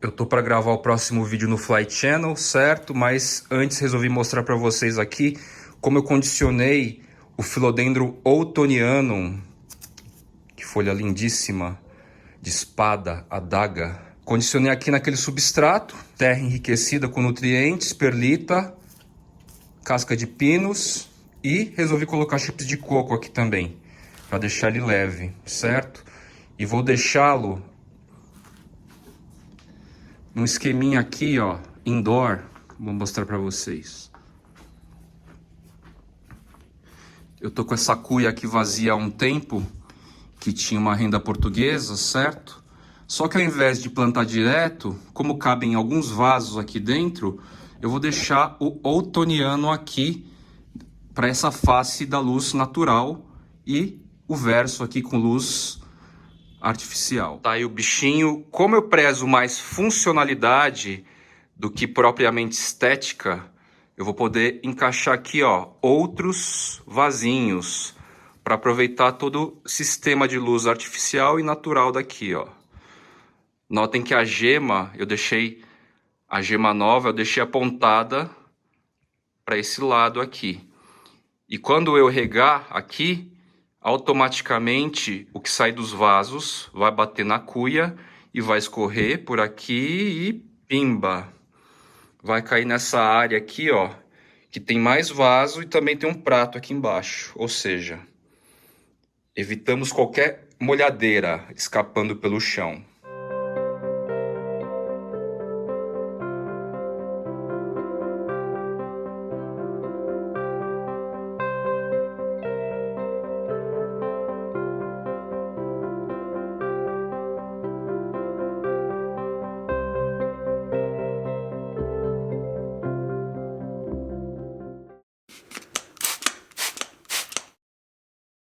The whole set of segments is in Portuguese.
Eu tô para gravar o próximo vídeo no Fly Channel, certo? Mas antes resolvi mostrar para vocês aqui como eu condicionei o Philodendron outtonianum. Que folha lindíssima, de espada, adaga. Condicionei aqui naquele substrato, terra enriquecida com nutrientes, perlita, casca de pinos e resolvi colocar chips de coco aqui também, para deixar ele leve, certo? E vou deixá-lo num esqueminha aqui, ó, indoor. Vou mostrar para vocês. Eu tô com essa cuia aqui vazia há um tempo, que tinha uma renda portuguesa, certo? Só que ao invés de plantar direto, como cabem alguns vasos aqui dentro, eu vou deixar o outtonianum aqui para essa face da luz natural e o verso aqui com luz artificial. Tá aí o bichinho. Como eu prezo mais funcionalidade do que propriamente estética, eu vou poder encaixar aqui, ó, outros vasinhos para aproveitar todo o sistema de luz artificial e natural daqui, ó. Notem que a gema, a gema nova, eu deixei apontada para esse lado aqui. E quando eu regar aqui, automaticamente o que sai dos vasos vai bater na cuia e vai escorrer por aqui e pimba. Vai cair nessa área aqui, ó, que tem mais vaso e também tem um prato aqui embaixo. Ou seja, evitamos qualquer molhadeira escapando pelo chão.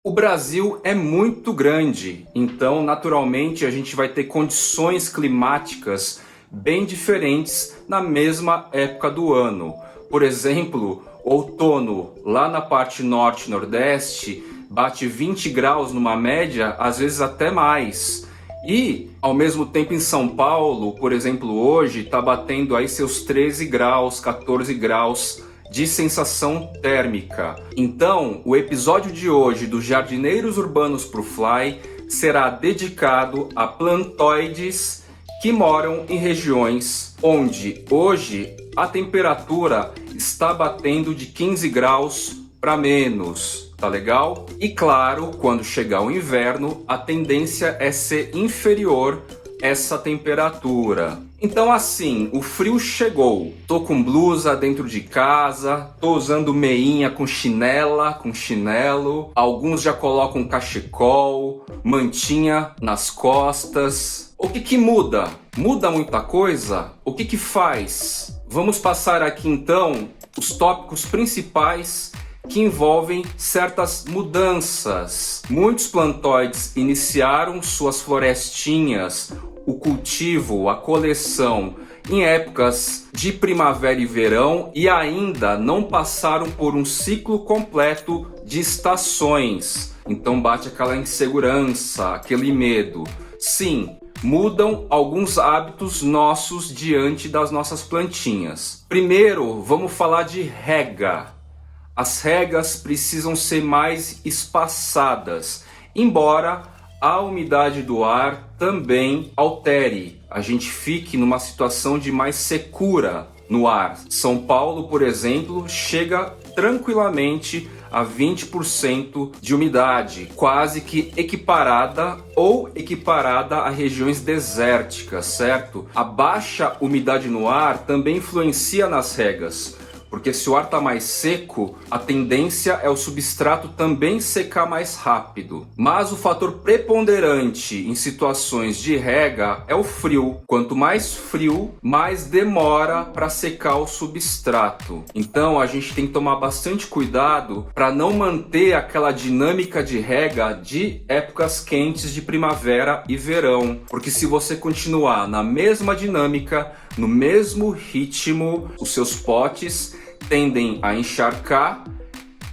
O Brasil é muito grande, então naturalmente a gente vai ter condições climáticas bem diferentes na mesma época do ano. Por exemplo, outono lá na parte norte e nordeste bate 20 graus numa média, às vezes até mais. E ao mesmo tempo em São Paulo, por exemplo, hoje está batendo aí seus 13 graus, 14 graus de sensação térmica. Então, o episódio de hoje do Jardineiros Urbanos pro Fly será dedicado a plantoides que moram em regiões onde hoje a temperatura está batendo de 15 graus para menos, tá legal? E claro, quando chegar o inverno, a tendência é ser inferior essa temperatura. Então assim, o frio chegou. Tô com blusa dentro de casa, tô usando meinha com chinela, com chinelo. Alguns já colocam cachecol, mantinha nas costas. O que muda? Muda muita coisa? O que faz? Vamos passar aqui então os tópicos principais que envolvem certas mudanças. Muitos plantoides iniciaram suas florestinhas, o cultivo, a coleção em épocas de primavera e verão e ainda não passaram por um ciclo completo de estações. Então bate aquela insegurança, aquele medo. Sim, mudam alguns hábitos nossos diante das nossas plantinhas. Primeiro, vamos falar de rega. As regas precisam ser mais espaçadas, embora a umidade do ar também altere. A gente fique numa situação de mais secura no ar. São Paulo, por exemplo, chega tranquilamente a 20% de umidade, quase que equiparada ou equiparada a regiões desérticas, certo? A baixa umidade no ar também influencia nas regas. Porque se o ar está mais seco, a tendência é o substrato também secar mais rápido. Mas o fator preponderante em situações de rega é o frio. Quanto mais frio, mais demora para secar o substrato. Então a gente tem que tomar bastante cuidado para não manter aquela dinâmica de rega de épocas quentes de primavera e verão. Porque se você continuar na mesma dinâmica, no mesmo ritmo, os seus potes tendem a encharcar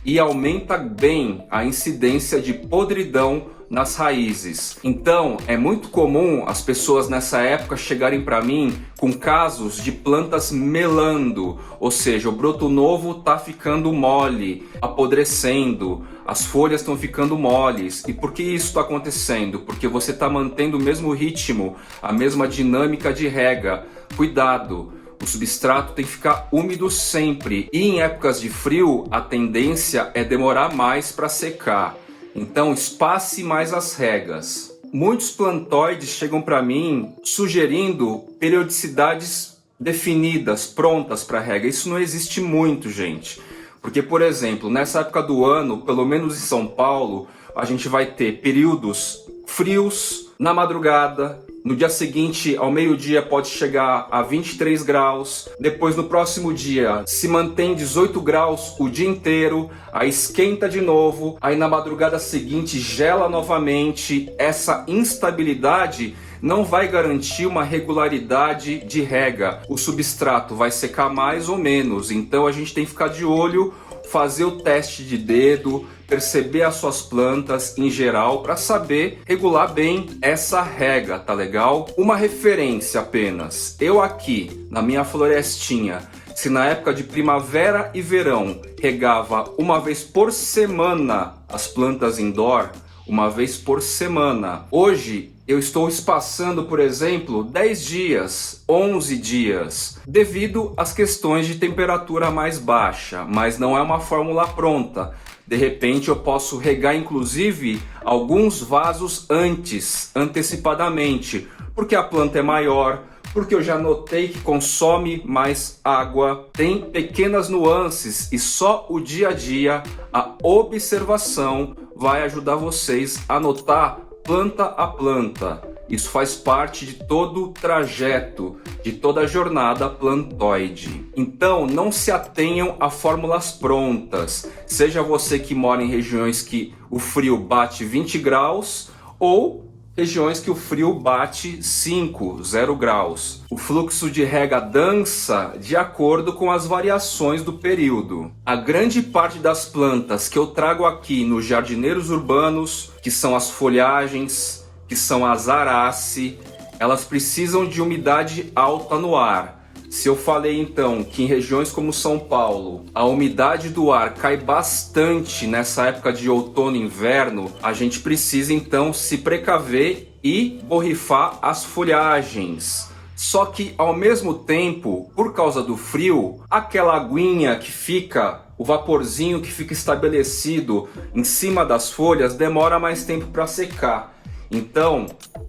e aumenta bem a incidência de podridão nas raízes. Então, é muito comum as pessoas nessa época chegarem para mim com casos de plantas melando, ou seja, o broto novo está ficando mole, apodrecendo, as folhas estão ficando moles. E por que isso está acontecendo? Porque você está mantendo o mesmo ritmo, a mesma dinâmica de rega. Cuidado! O substrato tem que ficar úmido sempre e em épocas de frio a tendência é demorar mais para secar. Então espace mais as regas. Muitos plantóides chegam para mim sugerindo periodicidades definidas, prontas para rega. Isso não existe muito, gente. Porque, por exemplo, nessa época do ano, pelo menos em São Paulo, a gente vai ter períodos frios na madrugada. No dia seguinte, ao meio-dia, pode chegar a 23 graus. Depois, no próximo dia, se mantém 18 graus o dia inteiro. Aí esquenta de novo. Aí na madrugada seguinte, gela novamente. Essa instabilidade não vai garantir uma regularidade de rega. O substrato vai secar mais ou menos. Então a gente tem que ficar de olho, fazer o teste de dedo, perceber as suas plantas em geral para saber regular bem essa rega, tá legal? Uma referência apenas. Eu aqui, na minha florestinha, se na época de primavera e verão regava uma vez por semana as plantas indoor, uma vez por semana. Hoje eu estou espaçando, por exemplo, 10 dias, 11 dias, devido às questões de temperatura mais baixa, mas não é uma fórmula pronta. De repente eu posso regar inclusive alguns vasos antecipadamente, porque a planta é maior, porque eu já notei que consome mais água. Tem pequenas nuances e só o dia a dia, a observação vai ajudar vocês a notar planta a planta. Isso faz parte de todo o trajeto, de toda a jornada plantoide. Então, não se atenham a fórmulas prontas. Seja você que mora em regiões que o frio bate 20 graus ou regiões que o frio bate 5, 0 graus. O fluxo de rega dança de acordo com as variações do período. A grande parte das plantas que eu trago aqui nos jardineiros urbanos, que são as folhagens, que são as arace, elas precisam de umidade alta no ar. Se eu falei então que em regiões como São Paulo a umidade do ar cai bastante nessa época de outono e inverno, a gente precisa então se precaver e borrifar as folhagens. Só que ao mesmo tempo, por causa do frio, aquela aguinha que fica, o vaporzinho que fica estabelecido em cima das folhas demora mais tempo para secar. Então,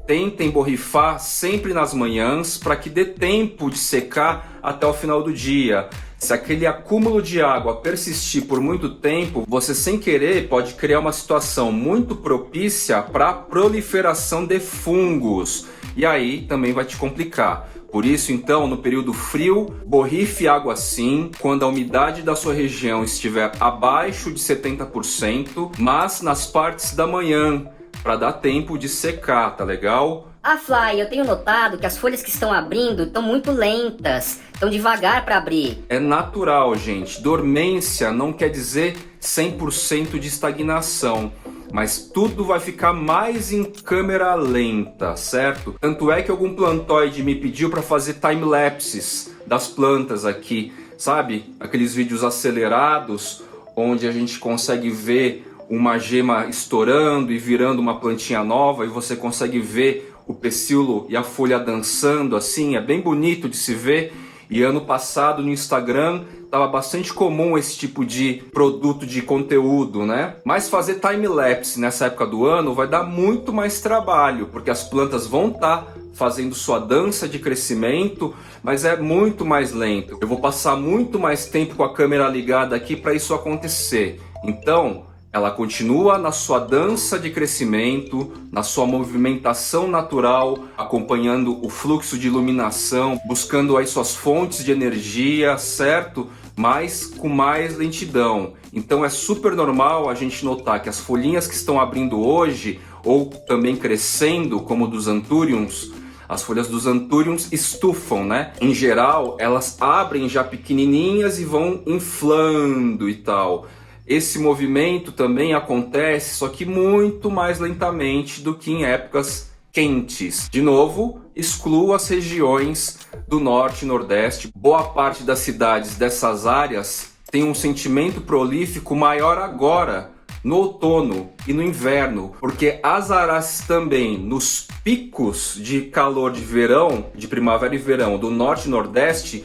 tentem borrifar sempre nas manhãs para que dê tempo de secar até o final do dia. Se aquele acúmulo de água persistir por muito tempo, você sem querer pode criar uma situação muito propícia para a proliferação de fungos. E aí também vai te complicar. Por isso, então, no período frio, borrife água sim, quando a umidade da sua região estiver abaixo de 70%, mas nas partes da manhã, para dar tempo de secar, tá legal? Ah, Fly, eu tenho notado que as folhas que estão abrindo estão muito lentas, estão devagar para abrir. É natural, gente. Dormência não quer dizer 100% de estagnação, mas tudo vai ficar mais em câmera lenta, certo? Tanto é que algum plantóide me pediu para fazer time-lapses das plantas aqui, sabe? Aqueles vídeos acelerados, onde a gente consegue ver uma gema estourando e virando uma plantinha nova e você consegue ver o pecíolo e a folha dançando assim, é bem bonito de se ver. E ano passado no Instagram estava bastante comum esse tipo de produto de conteúdo, né? Mas fazer time-lapse nessa época do ano vai dar muito mais trabalho, porque as plantas vão estar fazendo sua dança de crescimento, mas é muito mais lento. Eu vou passar muito mais tempo com a câmera ligada aqui para isso acontecer. Então, ela continua na sua dança de crescimento, na sua movimentação natural, acompanhando o fluxo de iluminação, buscando aí suas fontes de energia, certo? Mas com mais lentidão. Então é super normal a gente notar que as folhinhas que estão abrindo hoje, ou também crescendo, como dos anthuriums, as folhas dos anthuriums estufam, né? Em geral, elas abrem já pequenininhas e vão inflando e tal. Esse movimento também acontece, só que muito mais lentamente do que em épocas quentes. De novo, excluo as regiões do norte e nordeste. Boa parte das cidades dessas áreas tem um sentimento prolífico maior agora, no outono e no inverno, porque as araces também, nos picos de calor de verão, de primavera e verão do norte e nordeste,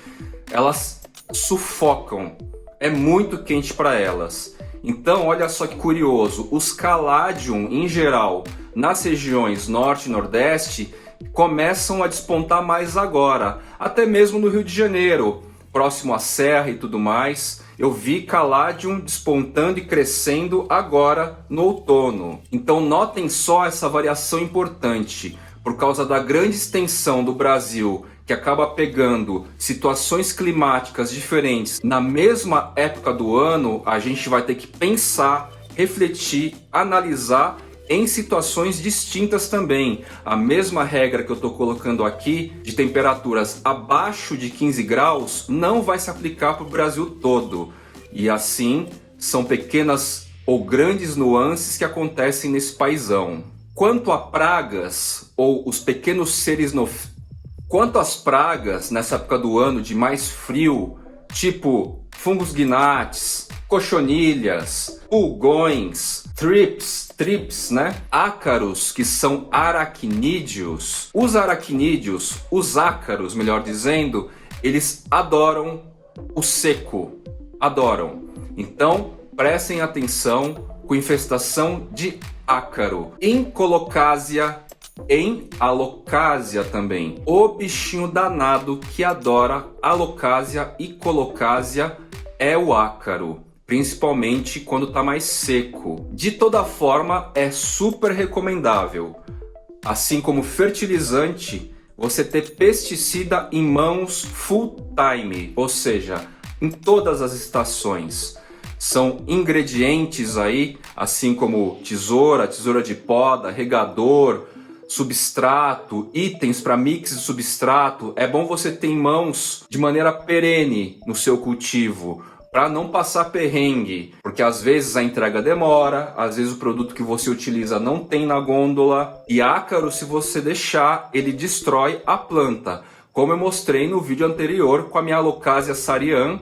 elas sufocam. É muito quente para elas. Então, olha só que curioso, os Caladium, em geral, nas regiões norte e nordeste, começam a despontar mais agora, até mesmo no Rio de Janeiro, próximo à serra e tudo mais. Eu vi Caladium despontando e crescendo agora no outono. Então notem só essa variação importante, por causa da grande extensão do Brasil, que acaba pegando situações climáticas diferentes na mesma época do ano. A gente vai ter que pensar, refletir, analisar em situações distintas também. A mesma regra que eu estou colocando aqui, de temperaturas abaixo de 15 graus, não vai se aplicar para o Brasil todo. E assim, são pequenas ou grandes nuances que acontecem nesse paizão. Quanto a pragas, ou os pequenos seres Quanto às pragas nessa época do ano de mais frio, tipo fungos gnats, cochonilhas, pulgões, trips, né? Ácaros, que são aracnídeos. Os aracnídeos, os ácaros, melhor dizendo, eles adoram o seco. Adoram. Então, prestem atenção com infestação de ácaro. Em colocásia, em alocásia também. O bichinho danado que adora alocásia e colocásia é o ácaro, principalmente quando está mais seco. De toda forma, é super recomendável, assim como fertilizante, você ter pesticida em mãos full time, ou seja, em todas as estações. São ingredientes aí, assim como tesoura de poda, regador, substrato, itens para mix de substrato. É bom você ter em mãos de maneira perene no seu cultivo, para não passar perrengue, porque às vezes a entrega demora, às vezes o produto que você utiliza não tem na gôndola. E ácaro, se você deixar, ele destrói a planta, como eu mostrei no vídeo anterior com a minha Alocasia Sarian.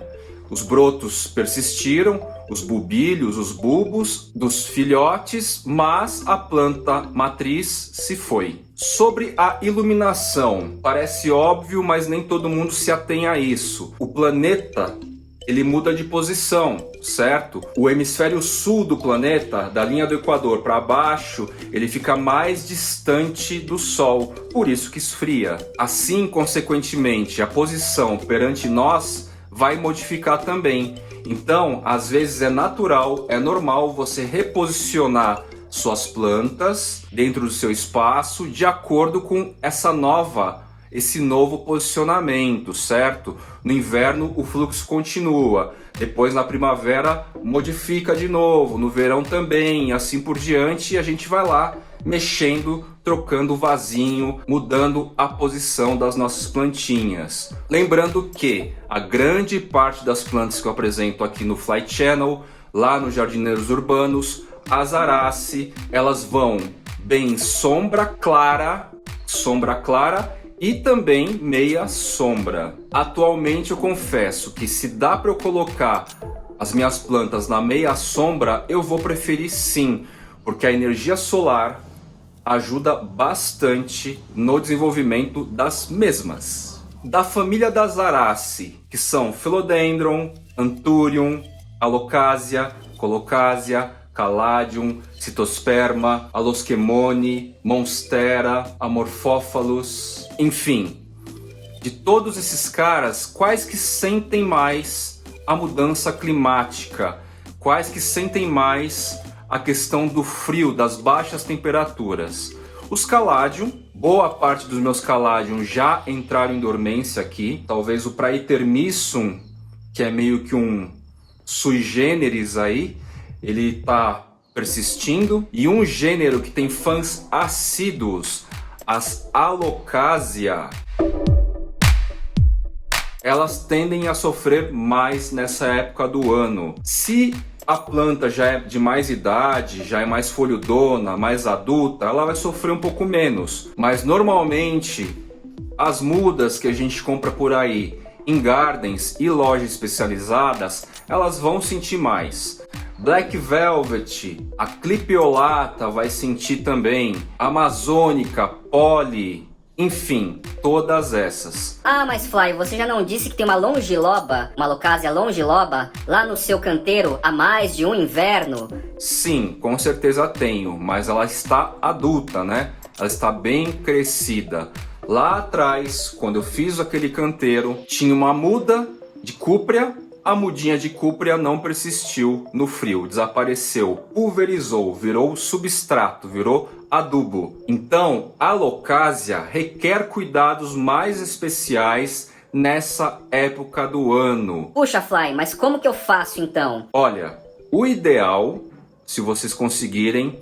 Os brotos persistiram, os bulbilhos, os bulbos dos filhotes, mas a planta matriz se foi. Sobre a iluminação, parece óbvio, mas nem todo mundo se atém a isso. O planeta, ele muda de posição, certo? O hemisfério sul do planeta, da linha do Equador para baixo, ele fica mais distante do Sol, por isso que esfria. Assim, consequentemente, a posição perante nós vai modificar também. Então, às vezes é natural, é normal você reposicionar suas plantas dentro do seu espaço de acordo com esse novo posicionamento, certo? No inverno o fluxo continua, depois na primavera modifica de novo, no verão também, e assim por diante, e a gente vai lá mexendo, trocando o vasinho, mudando a posição das nossas plantinhas. Lembrando que a grande parte das plantas que eu apresento aqui no Fly Channel, lá nos Jardineiros Urbanos, as Arace, elas vão bem sombra clara e também meia sombra. Atualmente eu confesso que se dá para eu colocar as minhas plantas na meia sombra, eu vou preferir sim, porque a energia solar ajuda bastante no desenvolvimento das mesmas. Da família das Arace, que são Philodendron, Anthurium, Alocasia, Colocasia, Caladium, Citosperma, Aloschemone, Monstera, Amorphophallus, enfim. De todos esses caras, quais que sentem mais a mudança climática? Quais que sentem mais a questão do frio, das baixas temperaturas? Os Caladium, boa parte dos meus Caladium já entraram em dormência aqui. Talvez o Praetermissum, que é meio que um sui generis aí, ele está persistindo. E um gênero que tem fãs assíduos, as Alocasia, elas tendem a sofrer mais nessa época do ano. Se a planta já é de mais idade, já é mais folhudona, mais adulta, ela vai sofrer um pouco menos. Mas normalmente as mudas que a gente compra por aí em gardens e lojas especializadas, elas vão sentir mais. Black Velvet, a Clipeolata vai sentir também, Amazônica, Polly, enfim, todas essas. Ah, mas Fly, você já não disse que tem uma longiloba, uma Alocasia longiloba, lá no seu canteiro há mais de um inverno? Sim, com certeza tenho, mas ela está adulta, né? Ela está bem crescida. Lá atrás, quando eu fiz aquele canteiro, tinha uma muda de cúprea. A mudinha de cúprea não persistiu no frio, desapareceu, pulverizou, virou substrato, virou adubo. Então, a Alocasia requer cuidados mais especiais nessa época do ano. Puxa, Fly, mas como que eu faço então? Olha, o ideal, se vocês conseguirem,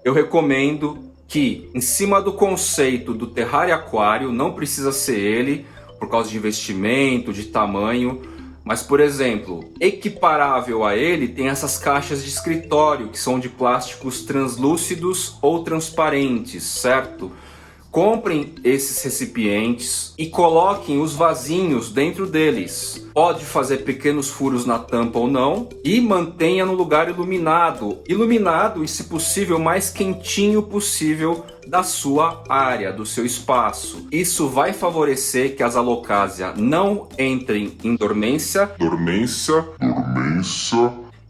eu recomendo que, em cima do conceito do terrário aquário, não precisa ser ele, por causa de investimento, de tamanho, mas, por exemplo, equiparável a ele tem essas caixas de escritório, que são de plásticos translúcidos ou transparentes, certo? Comprem esses recipientes e coloquem os vasinhos dentro deles. Pode fazer pequenos furos na tampa ou não e mantenha no lugar iluminado. Iluminado e, se possível, mais quentinho possível da sua área, do seu espaço. Isso vai favorecer que as Alocasia não entrem em dormência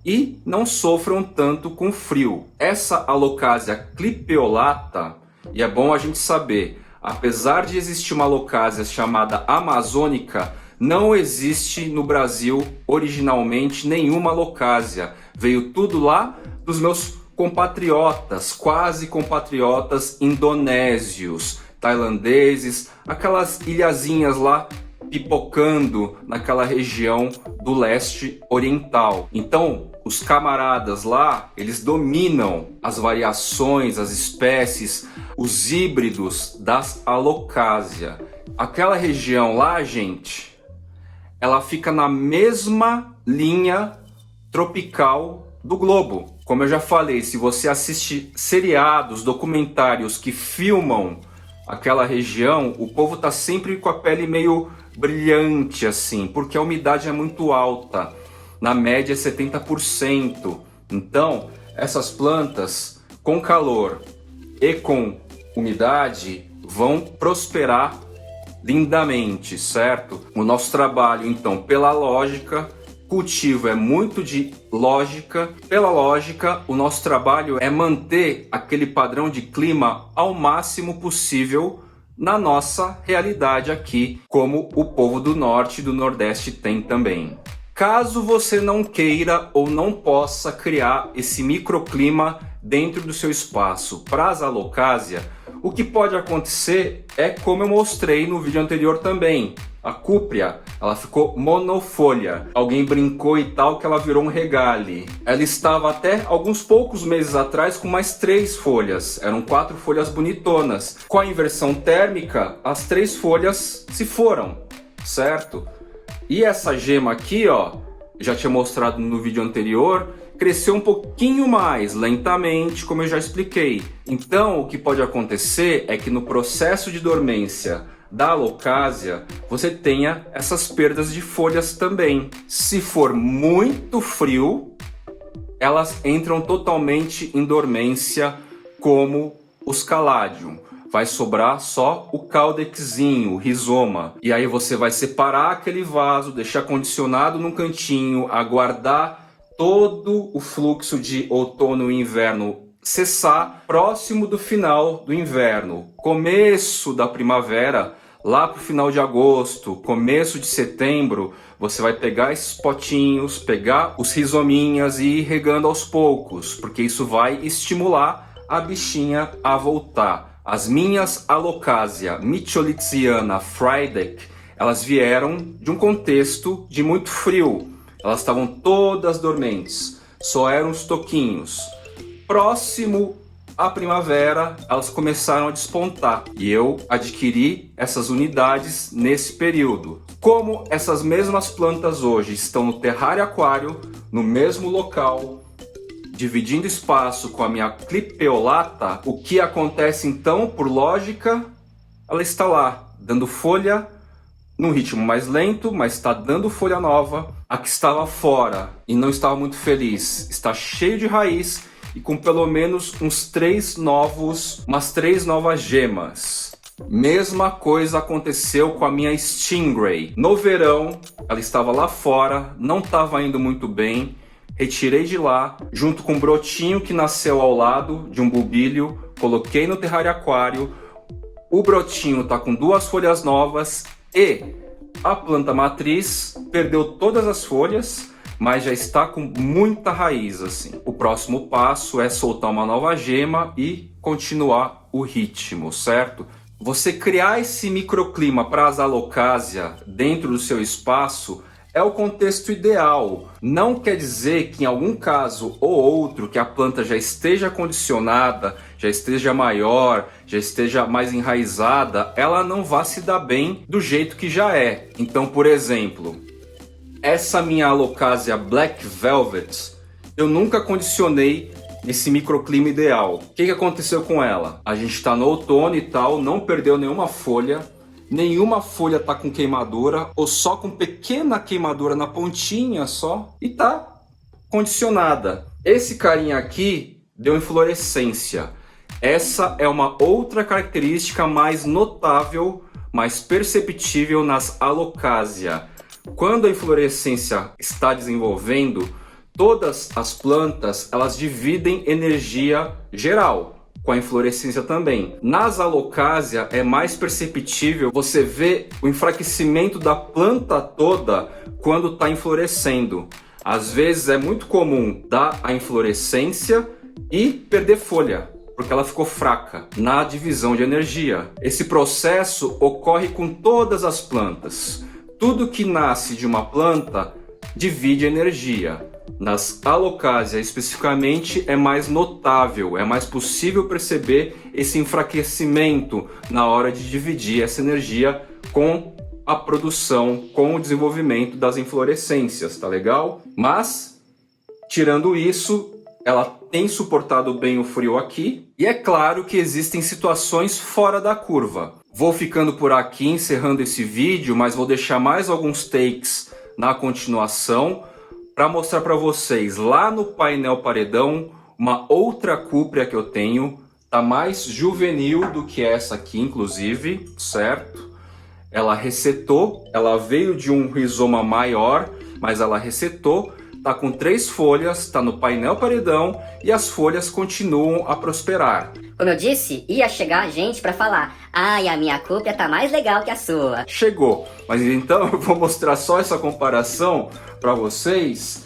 e não sofram tanto com frio. Essa Alocasia clipeolata, e é bom a gente saber, apesar de existir uma Alocasia chamada amazônica, não existe no Brasil originalmente nenhuma Alocasia. Veio tudo lá dos meus compatriotas, quase compatriotas indonésios, tailandeses, aquelas ilhazinhas lá pipocando naquela região do leste oriental. Então, os camaradas lá, eles dominam as variações, as espécies, os híbridos das Alocasia. Aquela região lá, gente, ela fica na mesma linha tropical do globo. Como eu já falei, se você assiste seriados, documentários que filmam aquela região, o povo tá sempre com a pele meio brilhante assim, porque a umidade é muito alta, na média 70%. Então, essas plantas com calor e com umidade vão prosperar lindamente, certo? O nosso trabalho, então, pela lógica, cultivo é muito de lógica. Pela lógica, o nosso trabalho é manter aquele padrão de clima ao máximo possível na nossa realidade aqui, como o povo do norte e do nordeste tem também. Caso você não queira ou não possa criar esse microclima dentro do seu espaço para as Alocasia, o que pode acontecer é como eu mostrei no vídeo anterior também. A cúprea, ela ficou monofolha. Alguém brincou e tal que ela virou um regale. Ela estava até alguns poucos meses atrás com mais 3 folhas. Eram 4 folhas bonitonas. Com a inversão térmica, as 3 folhas se foram, certo? E essa gema aqui, ó, já tinha mostrado no vídeo anterior, cresceu um pouquinho mais lentamente, como eu já expliquei. Então, o que pode acontecer é que no processo de dormência da Alocasia, você tenha essas perdas de folhas também. Se for muito frio, elas entram totalmente em dormência, como os Caladium. Vai sobrar só o caudexinho, o rizoma. E aí você vai separar aquele vaso, deixar condicionado num cantinho, aguardar todo o fluxo de outono e inverno cessar, próximo do final do inverno, começo da primavera. Lá para o final de agosto, começo de setembro, você vai pegar esses potinhos, pegar os rizominhas e ir regando aos poucos, porque isso vai estimular a bichinha a voltar. As minhas Alocasia mitchellitziana Friedeck, elas vieram de um contexto de muito frio. Elas estavam todas dormentes, só eram os toquinhos. Próximo a primavera, elas começaram a despontar e eu adquiri essas unidades nesse período. Como essas mesmas plantas hoje estão no terrário aquário, no mesmo local, dividindo espaço com a minha clipeolata, o que acontece então, por lógica? Ela está lá, dando folha num ritmo mais lento, mas está dando folha nova. A que estava fora e não estava muito feliz está cheio de raiz e com pelo menos umas três novas gemas. Mesma coisa aconteceu com a minha Stingray. No verão, ela estava lá fora, não estava indo muito bem. Retirei de lá, junto com um brotinho que nasceu ao lado de um bulbílio, coloquei no terrário aquário. O brotinho está com 2 folhas novas e a planta matriz perdeu todas as folhas, mas já está com muita raiz assim. O próximo passo é soltar uma nova gema e continuar o ritmo, certo? Você criar esse microclima para as alocasia dentro do seu espaço é o contexto ideal. Não quer dizer que em algum caso ou outro que a planta já esteja condicionada, já esteja maior, já esteja mais enraizada, ela não vá se dar bem do jeito que já é. Então, por exemplo, essa minha alocasia Black Velvet, eu nunca condicionei esse microclima ideal. O que aconteceu com ela? A gente está no outono e tal, não perdeu nenhuma folha tá com queimadura ou só com pequena queimadura na pontinha só e tá condicionada. Esse carinha aqui deu inflorescência. Essa é uma outra característica mais notável, mais perceptível nas alocasia. Quando a inflorescência está desenvolvendo, todas as plantas elas dividem energia geral, com a inflorescência também. Nas alocasia é mais perceptível, você vê o enfraquecimento da planta toda quando está inflorescendo. Às vezes é muito comum dar a inflorescência e perder folha, porque ela ficou fraca na divisão de energia. Esse processo ocorre com todas as plantas. Tudo que nasce de uma planta divide energia. Nas alocasia especificamente é mais notável, é mais possível perceber esse enfraquecimento na hora de dividir essa energia com a produção, com o desenvolvimento das inflorescências, tá legal? Mas, tirando isso, ela tem suportado bem o frio aqui e é claro que existem situações fora da curva. Vou ficando por aqui encerrando esse vídeo, mas vou deixar mais alguns takes na continuação para mostrar para vocês lá no painel paredão uma outra cúprea que eu tenho, tá mais juvenil do que essa aqui inclusive, certo? Ela resetou, ela veio de um rizoma maior, mas ela resetou, tá com 3 folhas, tá no painel paredão e as folhas continuam a prosperar. Como eu disse, ia chegar gente para falar: ai, a minha cúprea tá mais legal que a sua. Chegou, mas então eu vou mostrar só essa comparação para vocês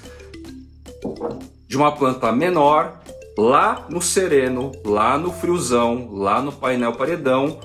de uma planta menor, lá no sereno, lá no friozão, lá no painel paredão,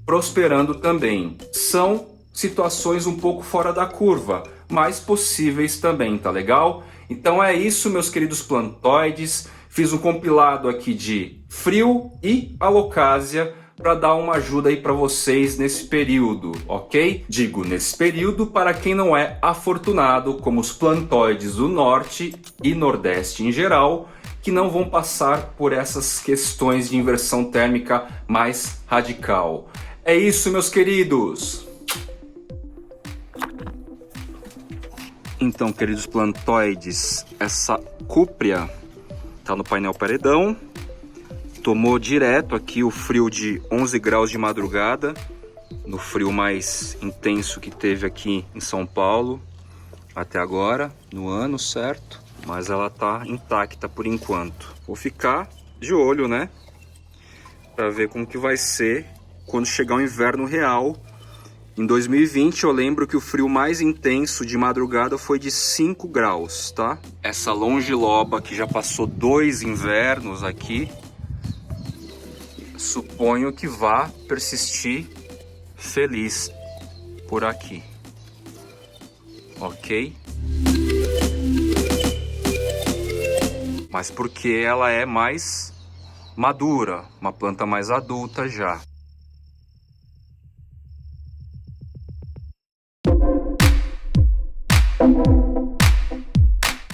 prosperando também. São situações um pouco fora da curva, mas possíveis também, tá legal? Então é isso, meus queridos plantoides. Fiz um compilado aqui de frio e alocasia para dar uma ajuda aí para vocês nesse período, ok? Digo nesse período para quem não é afortunado, como os plantoides do norte e nordeste em geral, que não vão passar por essas questões de inversão térmica mais radical. É isso, meus queridos! Então, queridos plantoides, essa cúprea tá no painel paredão. Tomou direto aqui o frio de 11 graus de madrugada, no frio mais intenso que teve aqui em São Paulo até agora, no ano, certo? Mas ela tá intacta por enquanto. Vou ficar de olho, né? Para ver como que vai ser quando chegar o inverno real. Em 2020 eu lembro que o frio mais intenso de madrugada foi de 5 graus, tá? Essa longiloba que já passou 2 invernos aqui, suponho que vá persistir feliz por aqui, ok? Mas porque ela é mais madura, uma planta mais adulta já.